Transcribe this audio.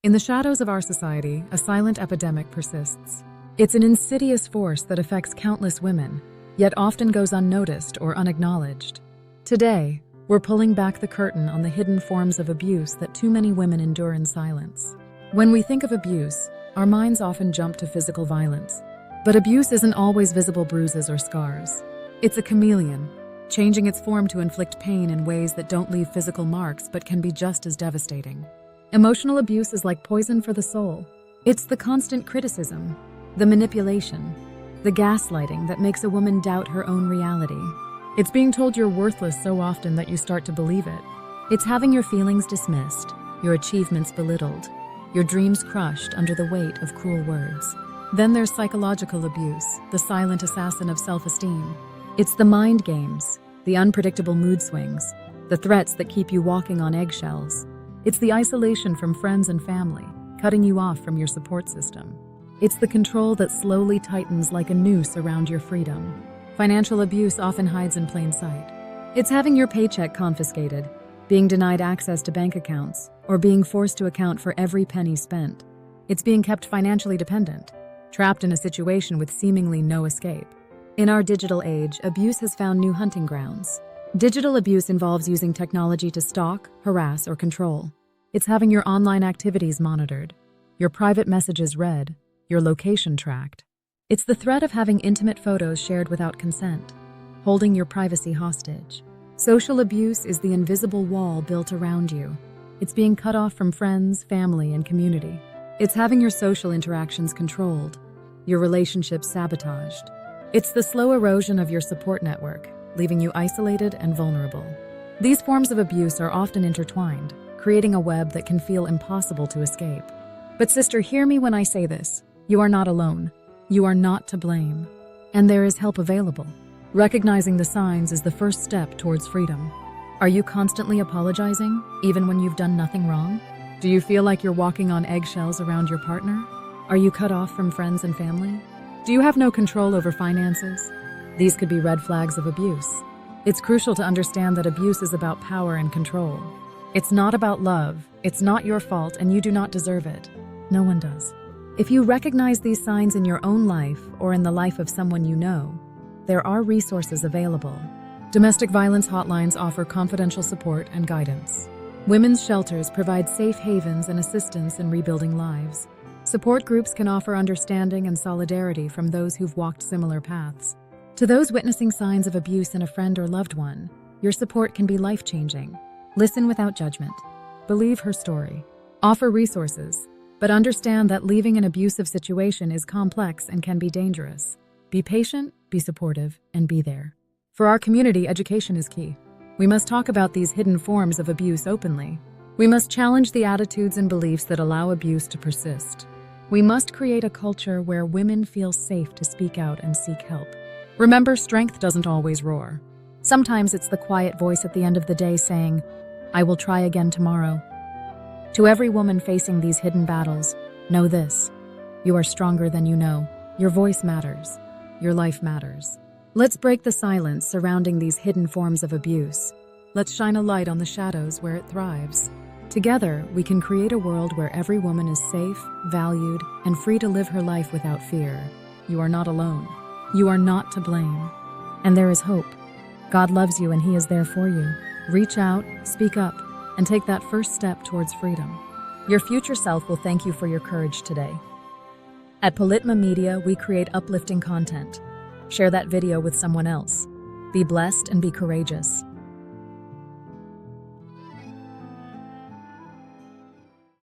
In the shadows of our society, a silent epidemic persists. It's an insidious force that affects countless women, yet often goes unnoticed or unacknowledged. Today, we're pulling back the curtain on the hidden forms of abuse that too many women endure in silence. When we think of abuse, our minds often jump to physical violence. But abuse isn't always visible bruises or scars. It's a chameleon, changing its form to inflict pain in ways that don't leave physical marks but can be just as devastating. Emotional abuse is like poison for the soul. It's the constant criticism, the manipulation, the gaslighting that makes a woman doubt her own reality. It's being told you're worthless so often that you start to believe it. It's having your feelings dismissed, your achievements belittled, your dreams crushed under the weight of cruel words. Then there's psychological abuse, the silent assassin of self-esteem. It's the mind games, the unpredictable mood swings, the threats that keep you walking on eggshells. It's the isolation from friends and family, cutting you off from your support system. It's the control that slowly tightens like a noose around your freedom. Financial abuse often hides in plain sight. It's having your paycheck confiscated, being denied access to bank accounts, or being forced to account for every penny spent. It's being kept financially dependent, trapped in a situation with seemingly no escape. In our digital age, abuse has found new hunting grounds. Digital abuse involves using technology to stalk, harass, or control. It's having your online activities monitored, your private messages read, your location tracked. It's the threat of having intimate photos shared without consent, holding your privacy hostage. Social abuse is the invisible wall built around you. It's being cut off from friends, family, and community. It's having your social interactions controlled, your relationships sabotaged. It's the slow erosion of your support network, leaving you isolated and vulnerable. These forms of abuse are often intertwined, creating a web that can feel impossible to escape. But sister, hear me when I say this. You are not alone. You are not to blame. And there is help available. Recognizing the signs is the first step towards freedom. Are you constantly apologizing, even when you've done nothing wrong? Do you feel like you're walking on eggshells around your partner? Are you cut off from friends and family? Do you have no control over finances? These could be red flags of abuse. It's crucial to understand that abuse is about power and control. It's not about love, it's not your fault, and you do not deserve it. No one does. If you recognize these signs in your own life or in the life of someone you know, there are resources available. Domestic violence hotlines offer confidential support and guidance. Women's shelters provide safe havens and assistance in rebuilding lives. Support groups can offer understanding and solidarity from those who've walked similar paths. To those witnessing signs of abuse in a friend or loved one, your support can be life-changing. Listen without judgment. Believe her story. Offer resources, but understand that leaving an abusive situation is complex and can be dangerous. Be patient, be supportive, and be there. For our community, education is key. We must talk about these hidden forms of abuse openly. We must challenge the attitudes and beliefs that allow abuse to persist. We must create a culture where women feel safe to speak out and seek help. Remember, strength doesn't always roar. Sometimes it's the quiet voice at the end of the day saying, "I will try again tomorrow." To every woman facing these hidden battles, know this: you are stronger than you know. Your voice matters. Your life matters. Let's break the silence surrounding these hidden forms of abuse. Let's shine a light on the shadows where it thrives. Together, we can create a world where every woman is safe, valued, and free to live her life without fear. You are not alone. You are not to blame. And there is hope. God loves you and He is there for you. Reach out, speak up, and take that first step towards freedom. Your future self will thank you for your courage today. At Politma Media, we create uplifting content. Share that video with someone else. Be blessed and be courageous.